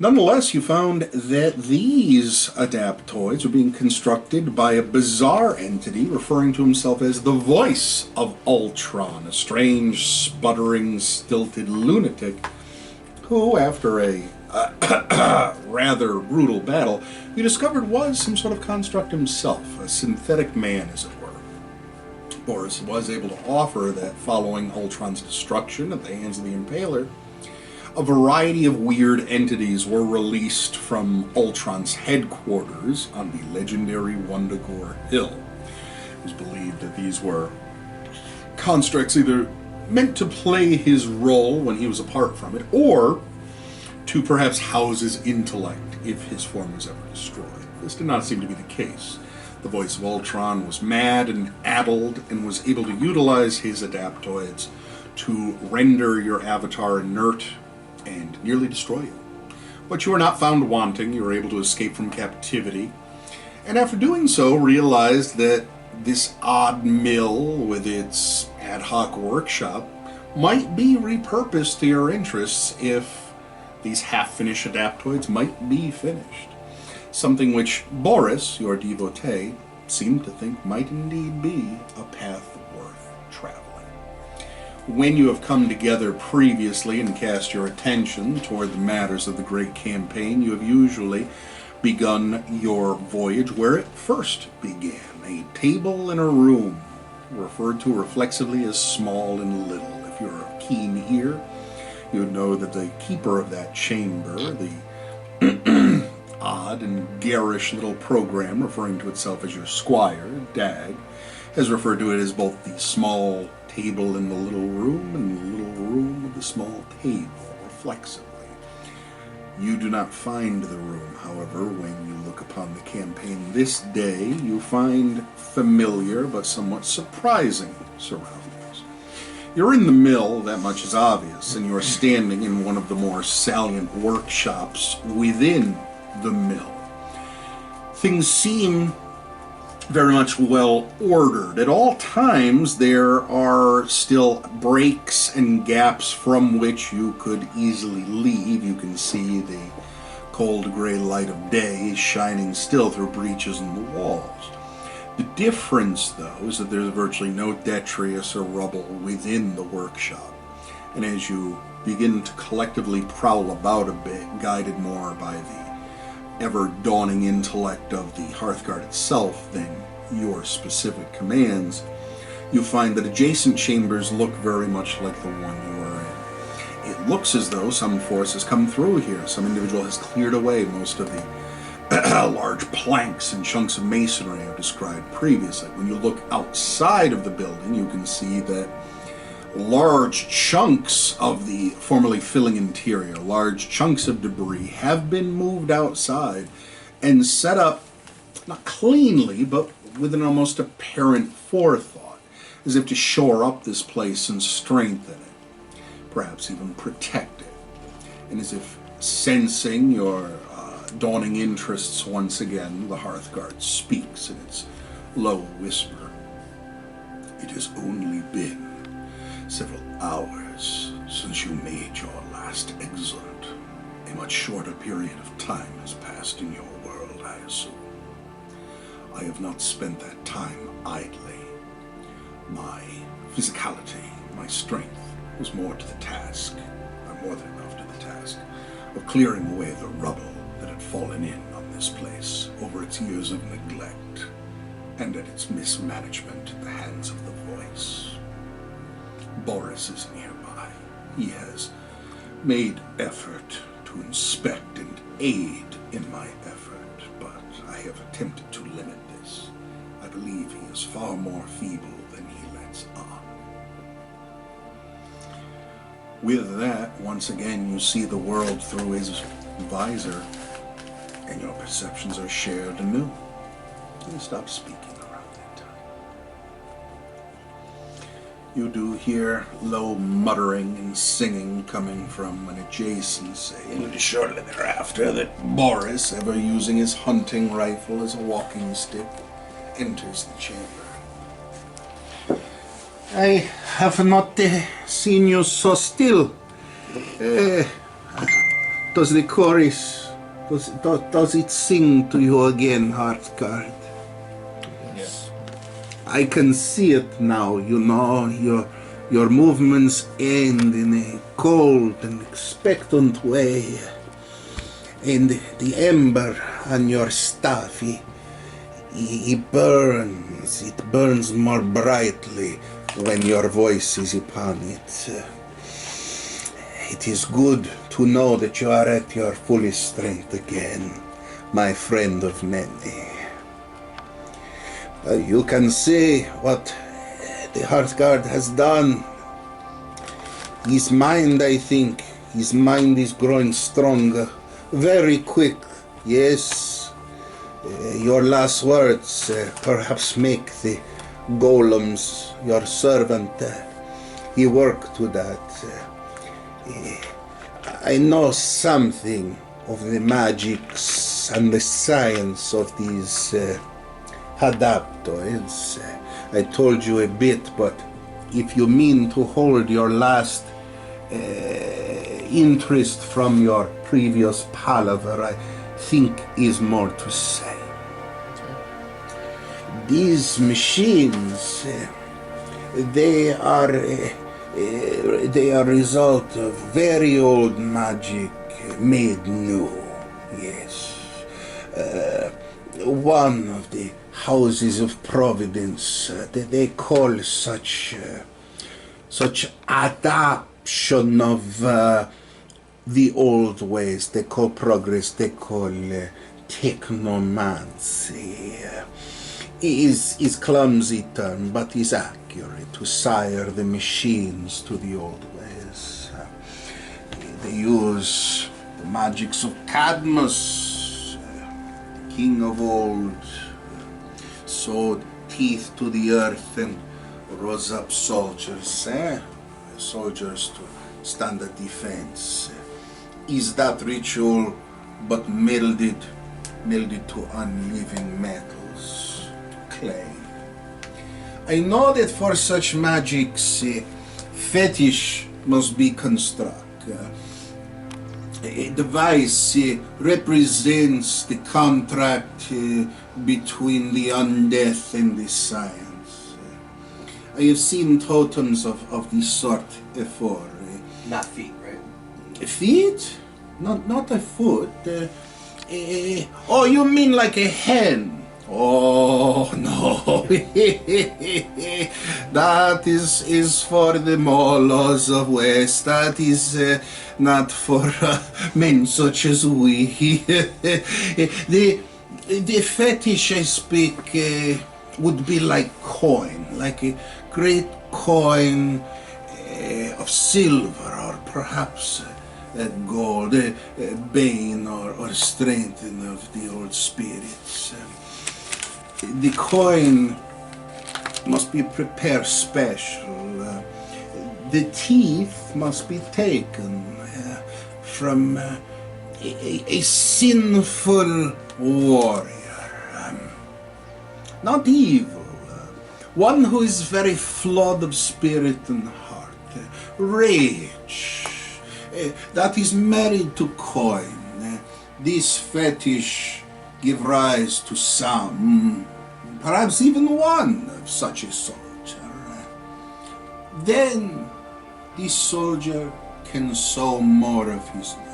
Nonetheless, you found that these adaptoids were being constructed by a bizarre entity referring to himself as the voice of Ultron, a strange, sputtering, stilted lunatic who, after a rather brutal battle, you discovered was some sort of construct himself, a synthetic man, as it were. Boris was able to offer that following Ultron's destruction at the hands of the Impaler, a variety of weird entities were released from Ultron's headquarters on the legendary Wundagore Hill. It was believed that these were constructs either meant to play his role when he was apart from it, or to perhaps house his intellect if his form was ever destroyed. This did not seem to be the case. The voice of Ultron was mad and addled and was able to utilize his adaptoids to render your avatar inert and nearly destroy you. But you were not found wanting. You were able to escape from captivity, and after doing so realized that this odd mill with its ad hoc workshop might be repurposed to your interests if these half-finished adaptoids might be finished. Something which Boris, your devotee, seemed to think might indeed be a path worth traveling. When you have come together previously and cast your attention toward the matters of the great campaign, you have usually begun your voyage where it first began, a table in a room, referred to reflexively as small and little. If you're a keen ear, you would know that the keeper of that chamber, the odd and garish little program referring to itself as your squire, Dag, has referred to it as both the small table in the little room and the little room with the small table, reflexively. You do not find the room, however, when you look upon the campaign this day. You find familiar but somewhat surprising surroundings. You're in the mill, that much is obvious, and you're standing in one of the more salient workshops within the mill. Things seem very much well ordered. At all times there are still breaks and gaps from which you could easily leave. You can see the cold gray light of day shining still through breaches in the walls. The difference, though, is that there's virtually no detritus or rubble within the workshop. And as you begin to collectively prowl about a bit, guided more by the ever-dawning intellect of the Hearthguard itself than your specific commands, you find that adjacent chambers look very much like the one you are in. It looks as though some force has come through here. Some individual has cleared away most of the large planks and chunks of masonry I've described previously. When you look outside of the building, you can see that large chunks of the formerly filling interior, large chunks of debris, have been moved outside and set up, not cleanly, but with an almost apparent forethought, as if to shore up this place and strengthen it, perhaps even protect it. And as if sensing your dawning interests once again, the Hearthguard speaks in its low whisper. It has only been several hours since you made your last exit. A much shorter period of time has passed in your world, I assume. I have not spent that time idly. My physicality, my strength, was more to the task, or more than enough to the task, of clearing away the rubble that had fallen in on this place over its years of neglect and at its mismanagement at the hands of the voice. Boris is nearby. He has made effort to inspect and aid in my effort, but I have attempted to limit this. I believe he is far more feeble than he lets on. With that, once again, you see the world through his visor, and your perceptions are shared anew. He stops speaking around that time. You do hear low muttering and singing coming from an adjacency, and it is shortly thereafter that Boris, ever using his hunting rifle as a walking stick, enters the chamber. I have not seen you so still. Does the chorus, does it sing to you again, Hearthguard? Yes. I can see it now, you know, your movements end in a cold and expectant way. And the ember on your staff, it burns more brightly when your voice is upon it. It is good to know that you are at your fullest strength again, my friend of many. You can see what the Hearthguard has done. His mind, I think, his mind is growing stronger, very quick, yes. Your last words perhaps make the golems, your servant, he worked to that. I know something of the magics and the science of these adaptoids. I told you a bit, but if you mean to hold your last interest from your previous palaver, I think is more to say. These machines, they are a result of very old magic made new, yes. One of the houses of providence that they call such adaptation of the old ways, they call progress, they call technomancy. Is clumsy term, but is accurate to sire the machines to the old ways. They use the magics of Cadmus, king of old, sowed teeth to the earth and rose up soldiers, soldiers to stand at defense. Is that ritual but melded to unliving metals? Clay. I know that for such magics, fetish must be constructed. A device represents the contract between the undead and the science. I have seen totems of this sort before. Not feet, right? Feet? Not a foot. Oh, you mean like a hen? Oh, no. That is for the Molos of West. That is not for men such as we. The fetish I speak would be like coin, like a great coin of silver, or perhaps gold, bane or strength of the old spirits. The coin must be prepared special. The teeth must be taken from a sinful warrior, not evil, one who is very flawed of spirit and heart, rage, that is married to coin. This fetish give rise to some, perhaps even one of such a soldier. Then this soldier can sow more of his number.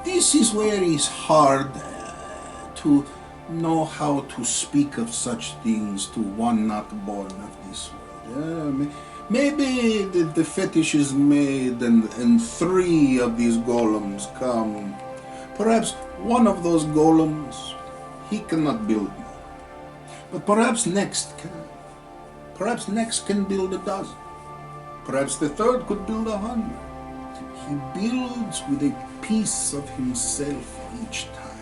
This is where it is hard to know how to speak of such things to one not born of this world. Maybe the fetish is made and 3 of these golems come. Perhaps one of those golems, he cannot build more. But perhaps next can. Perhaps next can build 12. Perhaps the third could build 100. He builds with a piece of himself each time.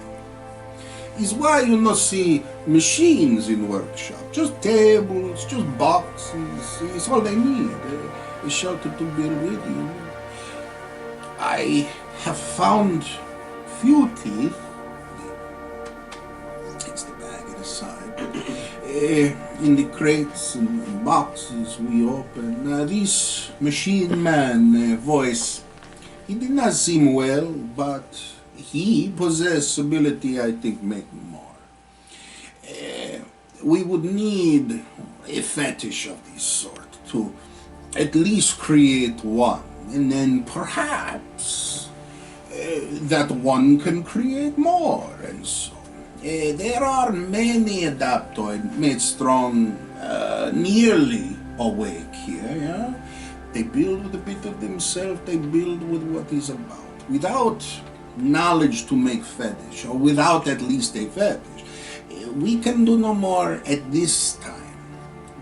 Is why you not see machines in workshop. Just tables, just boxes. It's all they need. A shelter to build with you. I have found few teeth. It's the bag at the side. In the crates and boxes we open. This machine man voice He did not seem well, but he possessed ability, I think, make more. We would need a fetish of this sort to at least create one, and then perhaps that one can create more, and so. There are many Adaptoid made strong, nearly awake here, yeah? They build with a bit of themselves, they build with what is about. Without knowledge to make fetish, or without at least a fetish, we can do no more at this time.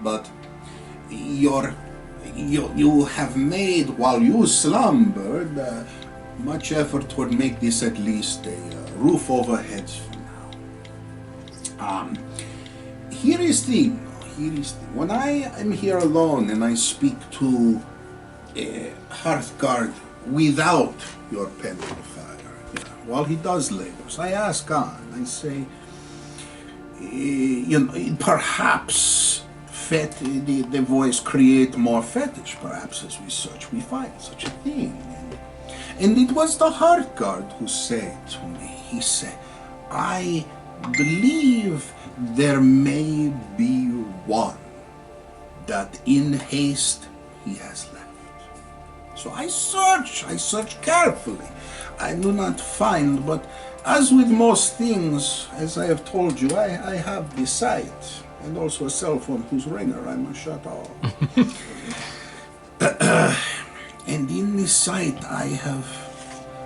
But you have made, while you slumbered, much effort toward make this at least a roof over heads for now. Here is the when I am here alone and I speak to Hearthguard without your petrifier, while he does labors, I ask on, I say, perhaps the voice create more fetish, perhaps as we search we find such a thing. And it was the Hearthguard who said to me, he said, I believe there may be one that in haste he has left. So I search carefully. I do not find, but as with most things, as I have told you, I have the sight, and also a cell phone whose ringer I must shut off. And in the sight I have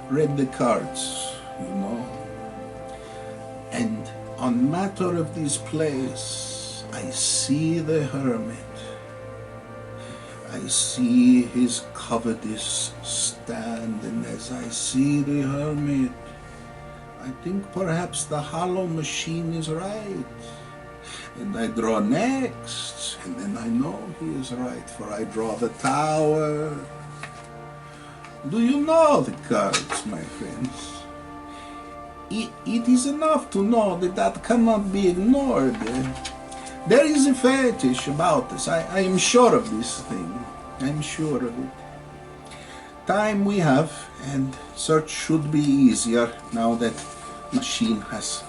read the cards, and on matter of this place, I see the hermit. I see his covetous stand, and as I see the hermit, I think perhaps the hollow machine is right. And I draw next, and then I know he is right, for I draw the tower. Do you know the cards, my friends? It is enough to know that cannot be ignored. There is a fetish about this. I am sure of this thing. I am sure of it. Time we have, and search should be easier now that machine has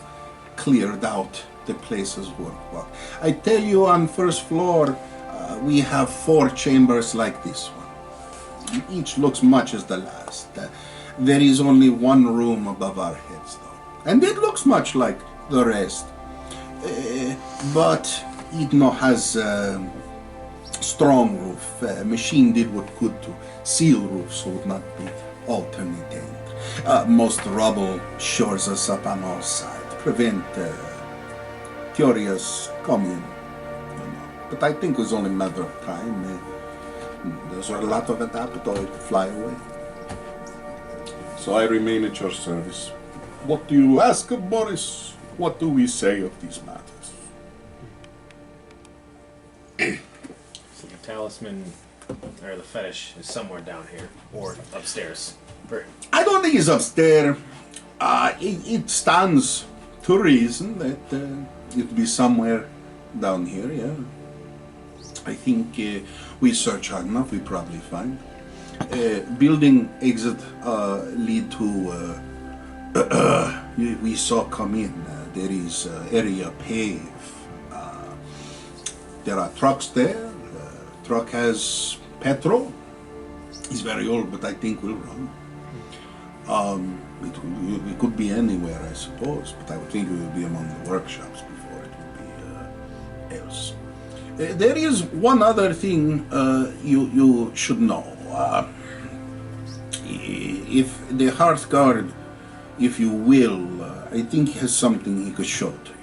cleared out the place's work. I tell you, on first floor, we have 4 chambers like this one. Each looks much as the last. There is only one room above our heads, though, and it looks much like the rest. But it has a strong roof. Machine did what could to seal roofs so it would not be alternating. Most rubble shores us up on all sides, prevent curious coming. But I think it was only a matter of time. There's a lot of Adaptoid to fly away. So I remain at your service. What do you ask of Boris? What do we say of these matters? So the talisman, or the fetish, is somewhere down here, or upstairs. I don't think it's upstairs. It stands to reason that it'd be somewhere down here, yeah. I think we search hard enough, we probably find. Building exit lead to we saw come in. There is area pave. There are trucks there. Truck has petrol. It's very old, but I think will run. It could be anywhere, I suppose, but I would think it would be among the workshops before it would be else. There is one other thing you should know. If the Hearthguard, if you will, I think he has something he could show to you.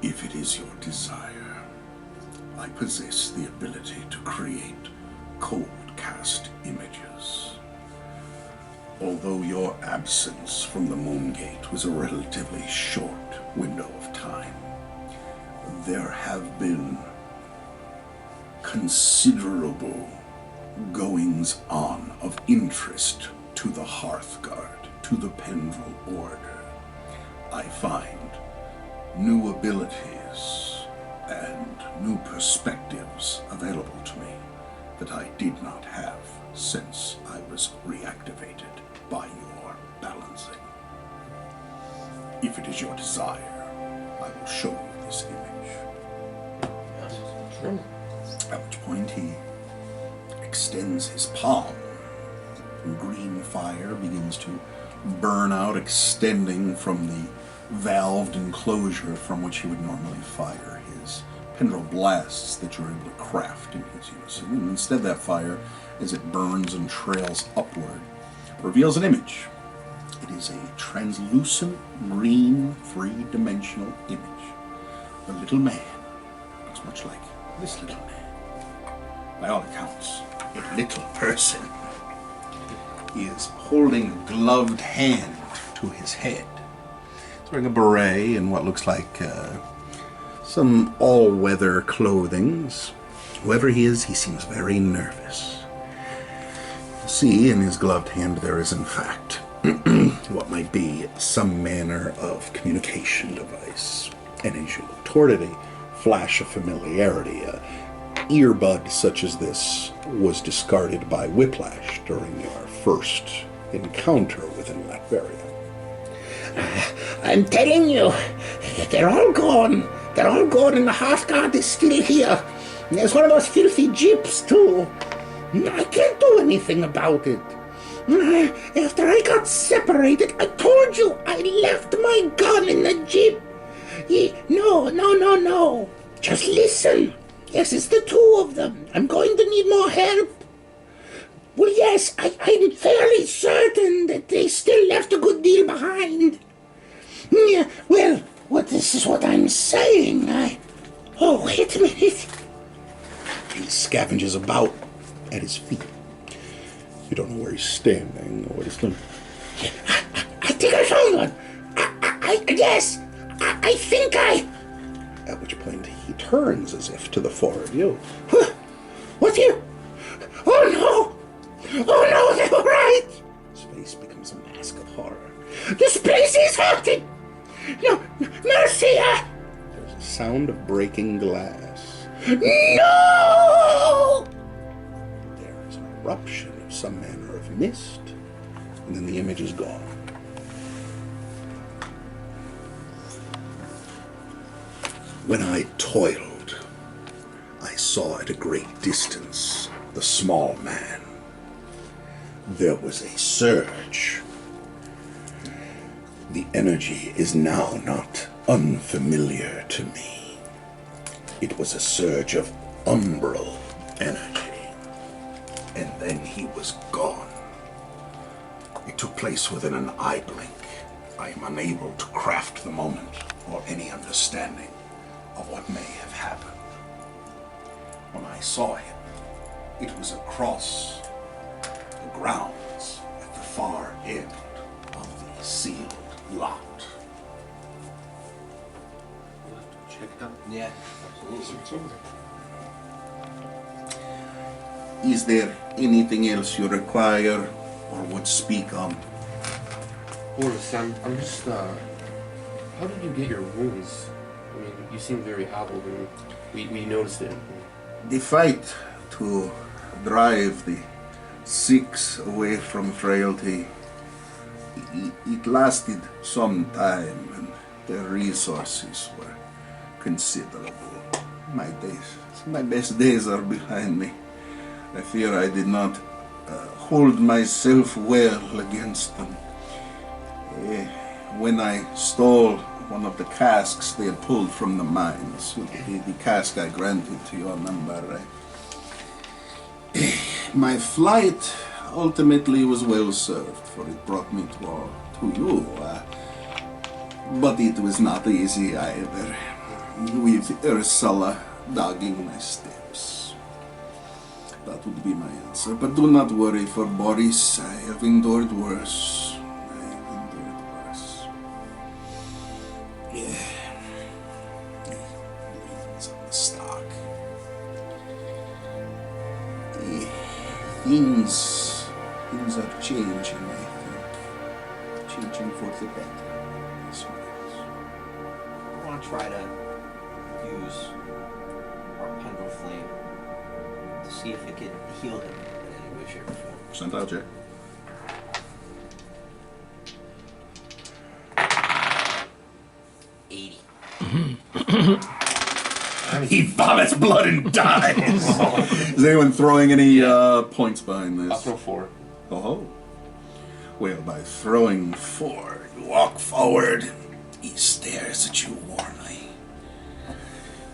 If it is your desire, I possess the ability to create cold cast images. Although your absence from the Moongate was a relatively short window of time, there have been considerable goings on of interest to the Hearthguard, to the Pendril Order. I find new abilities and new perspectives available to me that I did not have since I was reactivated by your balancing. If it is your desire, I will show you this image. At which point he extends his palm, and green fire begins to burn out, extending from the valved enclosure from which he would normally fire his blasts that you're able to craft in his unison. And instead, that fire, as it burns and trails upward, reveals an image. It is a translucent, green, three-dimensional image. The little man looks much like this little man. By all accounts, a little person. He is holding a gloved hand to his head. He's wearing a beret and what looks like some all-weather clothings. Whoever he is, he seems very nervous. See, in his gloved hand there is in fact what might be some manner of communication device. And as you look toward it, a flash of familiarity. An earbud such as this was discarded by Whiplash during your first encounter within Latveria. I'm telling you, they're all gone. They're all gone, and the Hearthguard is still here. There's one of those filthy jeeps, too. I can't do anything about it. After I got separated, I told you I left my gun in the jeep. No. Just listen. Yes, it's the two of them. I'm going to need more help. Well, yes, I'm fairly certain that they still left a good deal behind. Yeah, well, this is what I'm saying. Oh, wait a minute. He scavenges about at his feet. You don't know where he's standing or what he's doing. I think I found one. I think I... At which point he turns as if to the four of you. What's here? Oh no, they were right. His face becomes a mask of horror. This place is haunted. No, mercy. There's a sound of breaking glass. No! There is an eruption of some manner of mist, and then the image is gone. When I toiled, I saw at a great distance the small man. There was a surge. The energy is now not unfamiliar to me. It was a surge of umbral energy. And then he was gone. It took place within an eye blink. I am unable to craft the moment or any understanding of what may have happened. When I saw him, it was across the grounds at the far end of the sealed lot. We'll have to check it out. Yeah, absolutely. Is there anything else you require or would speak on? Boris, I'm just, how did you get your wounds? I mean, you seem very hobbled, and we noticed it. The fight to drive the Sikhs away from frailty, it lasted some time, and their resources were considerable. My best days are behind me. I fear I did not hold myself well against them. When I stole one of the casks they had pulled from the mines, the cask I granted to your number, my flight ultimately was well served, for it brought me to you. But it was not easy either, with Ursula dogging my steps. That would be my answer. But do not worry for Boris. I have endured worse. Things are changing, I think. Changing for the better. I want to try to use our pendle flame I'll see if it can heal him in any way, shape, or form. Percentile check. 80. He vomits blood and dies. Is anyone throwing any points behind this? I'll throw 4. Oh. Well, by throwing 4, you walk forward. He stares at you warmly.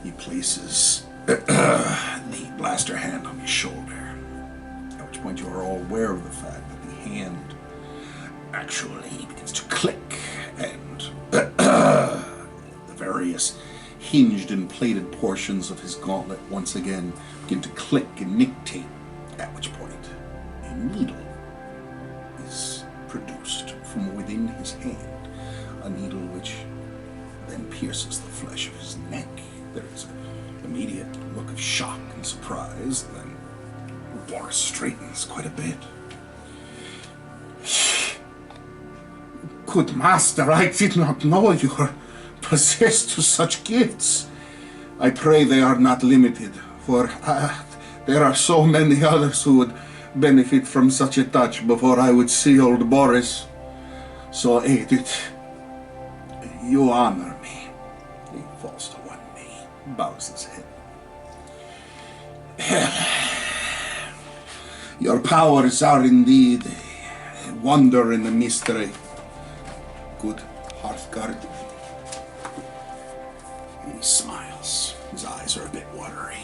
He places the blaster hand on your shoulder. At which point you are all aware of the fact that the hand actually begins to click, and the various hinged and plated portions of his gauntlet once again begin to click and nictate, at which point a needle is produced from within his hand, a needle which then pierces the flesh of his neck. There is an immediate look of shock and surprise, then Boris straightens quite a bit. Good master, I did not know you were possessed to such gifts. I pray they are not limited, for there are so many others who would benefit from such a touch before I would see old Boris. So aided, you honor me. He falls to one knee, bows his head. Your powers are indeed a wonder and a mystery. Good Hearthguard. He smiles. His eyes are a bit watery.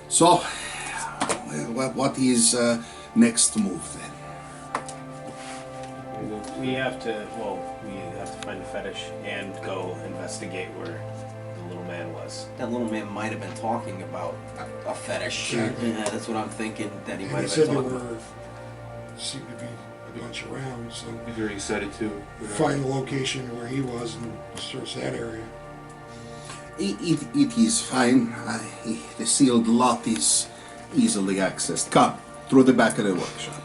So, what is next move then? We have to find the fetish and go investigate where the little man was. That little man might have been talking about a fetish. Exactly. Yeah, that's what I'm thinking. That he And might he have said been there talking were, seemed to be a bunch around, so He's very excited too. find the location where he was and search that area. It is fine. The sealed lot is easily accessed. Come, through the back of the workshop.